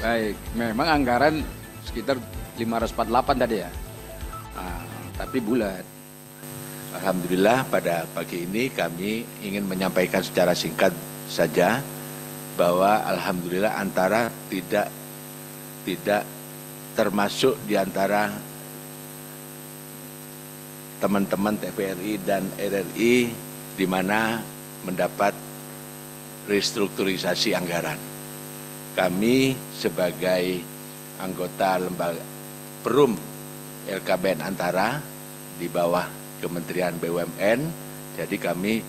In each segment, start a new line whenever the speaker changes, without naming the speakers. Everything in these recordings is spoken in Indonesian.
Baik, memang anggaran sekitar 548 tadi ya. Tapi bulat.
Alhamdulillah pada pagi ini kami ingin menyampaikan secara singkat saja bahwa alhamdulillah antara tidak termasuk di antara teman-teman TVRI dan RRI di mana mendapat restrukturisasi anggaran. Kami sebagai anggota lembaga Perum LKBN Antara di bawah Kementerian BUMN, jadi kami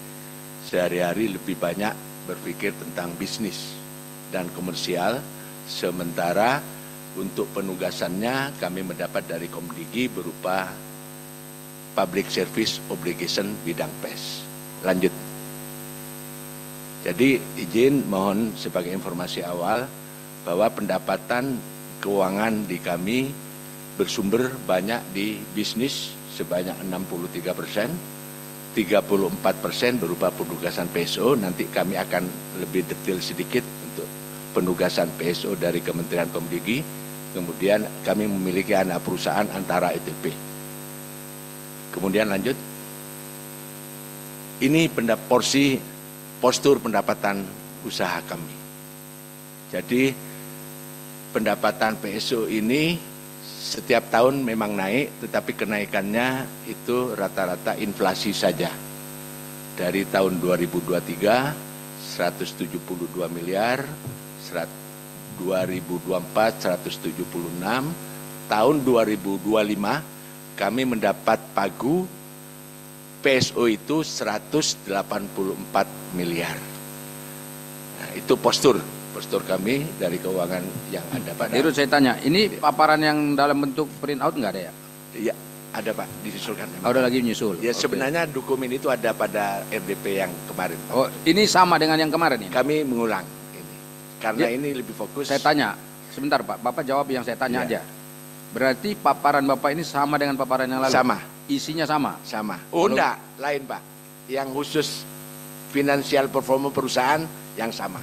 sehari-hari lebih banyak berpikir tentang bisnis dan komersial, sementara untuk penugasannya kami mendapat dari Komdigi berupa Public Service Obligation bidang PES. Lanjut. Jadi izin mohon sebagai informasi awal bahwa pendapatan keuangan di kami bersumber banyak di bisnis sebanyak 63%, 34% berupa penugasan PSO. Nanti kami akan lebih detail sedikit untuk penugasan PSO dari Kementerian Komdigi. Kemudian kami memiliki anak perusahaan Antara ETP. Kemudian lanjut. Ini postur pendapatan usaha kami. Jadi pendapatan PSO ini setiap tahun memang naik, tetapi kenaikannya itu rata-rata inflasi saja. Dari tahun 2023 172 miliar, 2024 176, tahun 2025 kami mendapat pagu PSO itu 184 miliar. Nah, itu postur kami dari keuangan yang ada pada.
Dirut, saya tanya, ini paparan yang dalam bentuk print out nggak ada ya?
Iya, ada Pak, disusulkan.
Udah lagi menyusul?
Ya, sebenarnya dokumen itu ada pada RDP yang kemarin, Pak.
Oh, ini sama dengan yang kemarin ini?
Kami mengulang ini, karena ini lebih fokus.
Saya tanya, sebentar Pak, Bapak jawab yang saya tanya aja. Berarti paparan Bapak ini sama dengan paparan yang lalu?
Sama.
Isinya sama?
Sama. Oh enggak, lain Pak. Yang khusus finansial performa perusahaan yang sama.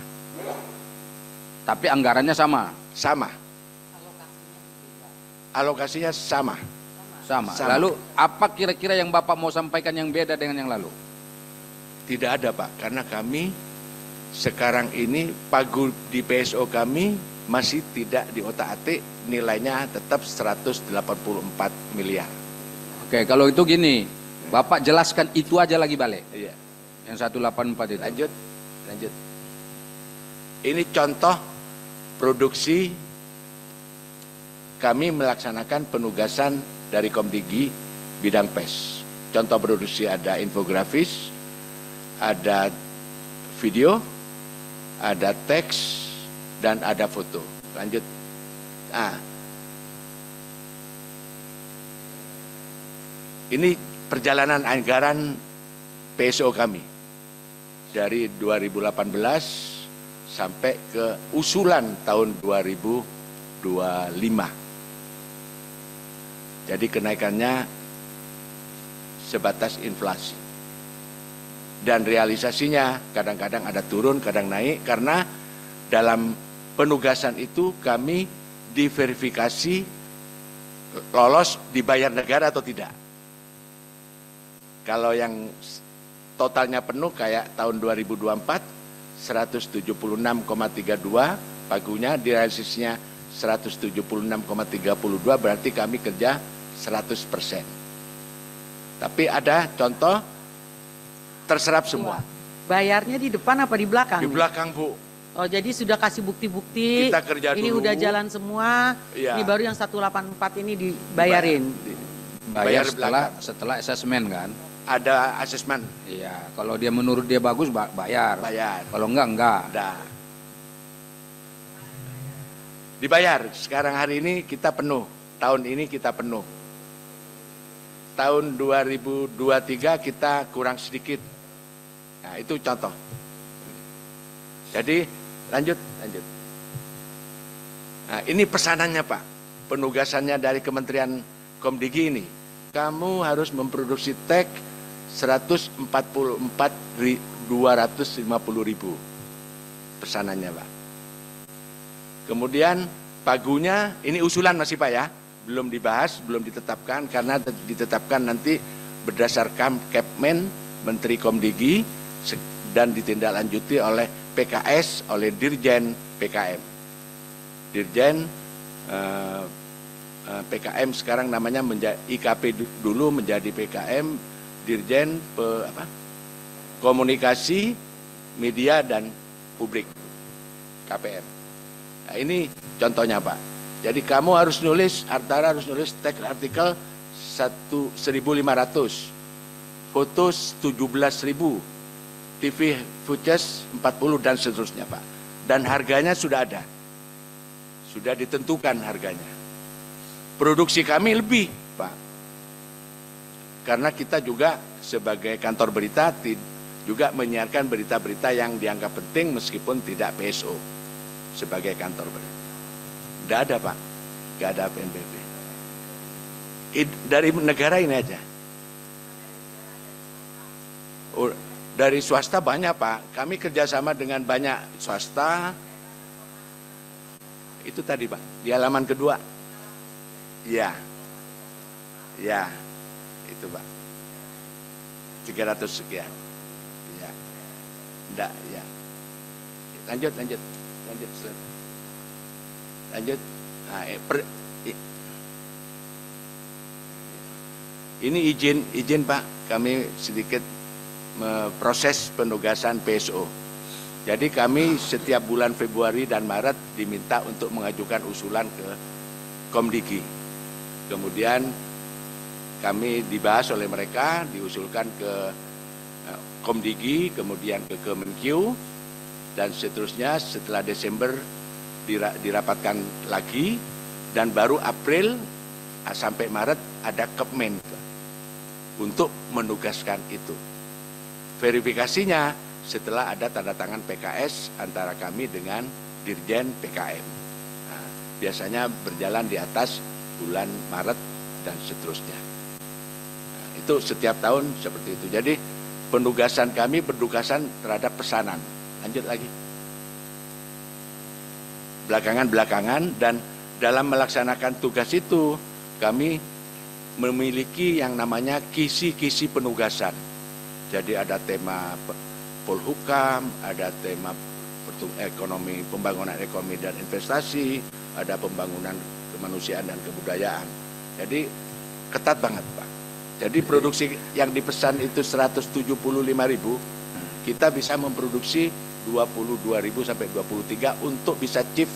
Tapi anggarannya sama?
Sama. Alokasinya sama.
Sama. Lalu apa kira-kira yang Bapak mau sampaikan yang beda dengan yang lalu?
Tidak ada Pak, karena kami sekarang ini pagu di PSO kami masih tidak diotak-atik, nilainya tetap 184 miliar.
Oke, kalau itu gini, Bapak jelaskan itu aja lagi balik.
Iya.
Yang 184 itu.
Lanjut. Ini contoh produksi kami melaksanakan penugasan dari Komdigi bidang PES. Contoh produksi ada infografis, ada video, ada teks, dan ada foto. Lanjut. Ini perjalanan anggaran PSO kami dari 2018 sampai ke usulan tahun 2025. Jadi kenaikannya sebatas inflasi. Dan realisasinya kadang-kadang ada turun, kadang naik, karena dalam penugasan itu kami diverifikasi lolos dibayar negara atau tidak. Kalau yang totalnya penuh kayak tahun 2024 176,32 pagunya, realisasinya 176,32, berarti kami kerja 100%. Tapi ada contoh terserap semua.
Bayarnya di depan apa di belakang?
Di belakang, Bu.
Oh, jadi sudah kasih bukti-bukti.
Kita kerja
ini
dulu.
udah jalan semua.
Iya.
Ini baru yang 184 ini dibayarin.
Bayar setelah asesmen kan?
Ada asesmen.
Iya, kalau dia menurut dia bagus bayar. Kalau enggak.
Ada. Dibayar. Sekarang hari ini kita penuh. Tahun ini kita penuh. Tahun 2023 kita kurang sedikit. Nah, itu contoh. Jadi lanjut. Nah, ini pesanannya Pak. Penugasannya dari Kementerian Komdigi ini. Kamu harus memproduksi teks 144.250.000. Pesanannya Pak. Kemudian Pagunya ini usulan masih Pak ya, belum dibahas, belum ditetapkan karena ditetapkan nanti berdasarkan Kepmen, Menteri Komdigi dan ditindaklanjuti oleh PKS, oleh Dirjen PKM. Dirjen PKM sekarang namanya IKP dulu menjadi PKM, Dirjen Komunikasi, Media dan Publik, KPM. Nah, ini contohnya Pak. Jadi kamu harus nulis, Artara harus nulis teks artikel 1.500, foto 17.000, TV footage 40 dan seterusnya Pak. Dan harganya sudah ada, sudah ditentukan harganya. Produksi kami lebih Pak, karena kita juga sebagai kantor berita juga menyiarkan berita-berita yang dianggap penting meskipun tidak PSO sebagai kantor berita. Tidak ada Pak, tidak ada PNBP. Dari negara ini aja. Dari swasta banyak Pak, kami kerjasama dengan banyak swasta. Itu tadi Pak, di halaman kedua. Ya, itu Pak. 300 sekian. Ya, enggak, ya. Lanjut. Nah, ini izin Pak, kami sedikit proses penugasan PSO. Jadi kami setiap bulan Februari dan Maret diminta untuk mengajukan usulan ke Komdigi. Kemudian kami dibahas oleh mereka, diusulkan ke Komdigi, kemudian ke Kemenkyu, dan seterusnya setelah Desember dirapatkan lagi, dan baru April sampai Maret ada Kepmen untuk menugaskan itu. Verifikasinya setelah ada tanda tangan PKS antara kami dengan Dirjen PKM. Nah, biasanya berjalan di atas bulan Maret dan seterusnya. Nah, itu setiap tahun seperti itu. Jadi penugasan kami berdugasan terhadap pesanan. Lanjut lagi. Belakangan dan dalam melaksanakan tugas itu kami memiliki yang namanya kisi-kisi penugasan. Jadi ada tema Polhukam, ada tema ekonomi, pembangunan ekonomi dan investasi, ada pembangunan kemanusiaan dan kebudayaan. Jadi ketat banget Pak. Jadi produksi yang dipesan itu 175.000, kita bisa memproduksi 22.000 sampai 23 untuk bisa achieve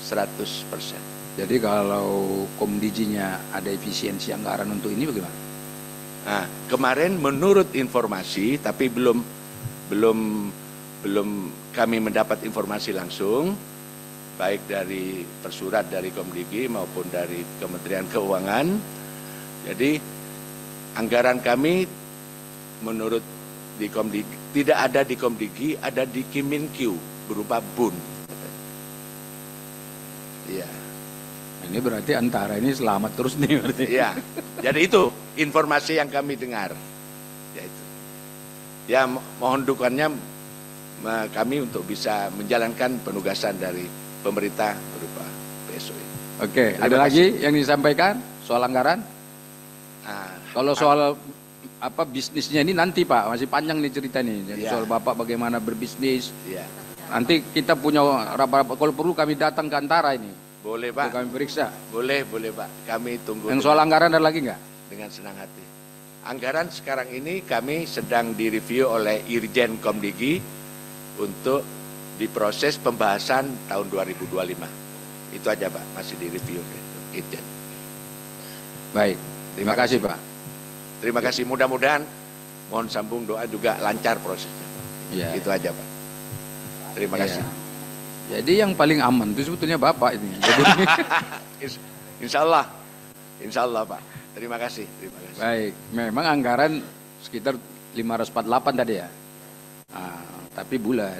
100%.
Jadi kalau Komdiginya ada efisiensi anggaran untuk ini bagaimana?
Nah, kemarin menurut informasi, tapi belum kami mendapat informasi langsung, baik dari persurat dari Komdigi maupun dari Kementerian Keuangan. Jadi anggaran kami menurut di Komdigi tidak ada di Komdigi, ada di Kemenkyu berupa BUN. Iya.
Ini berarti antara ini selamat terus nih berarti.
Iya. Jadi itu informasi yang kami dengar. Ya itu. Ya mohon dukungannya kami untuk bisa menjalankan penugasan dari pemerintah berupa PSO.
Oke, ada lagi yang disampaikan soal anggaran?
Nah,
kalau soal apa bisnisnya ini nanti Pak, masih panjang nih cerita nih. Jadi soal Bapak bagaimana berbisnis.
Iya.
Nanti kita punya rapat, kalau perlu kami datang ke Antara ini.
Boleh Pak.
Kami periksa.
Boleh Pak. Kami tunggu.
Yang soal anggaran ada lagi nggak?
Dengan senang hati. Anggaran sekarang ini kami sedang direview oleh Irjen Komdigi untuk diproses pembahasan tahun 2025. Itu aja Pak, masih direview Irjen.
Baik, terima kasih Pak.
Terima kasih, mudah-mudahan mohon sambung doa juga lancar prosesnya.
Ya.
Itu aja Pak. Terima kasih.
Jadi yang paling aman itu sebetulnya Bapak ini. Jadi
Insya Allah Pak. Terima kasih.
Baik, memang anggaran sekitar 548 tadi ya. Tapi bulat.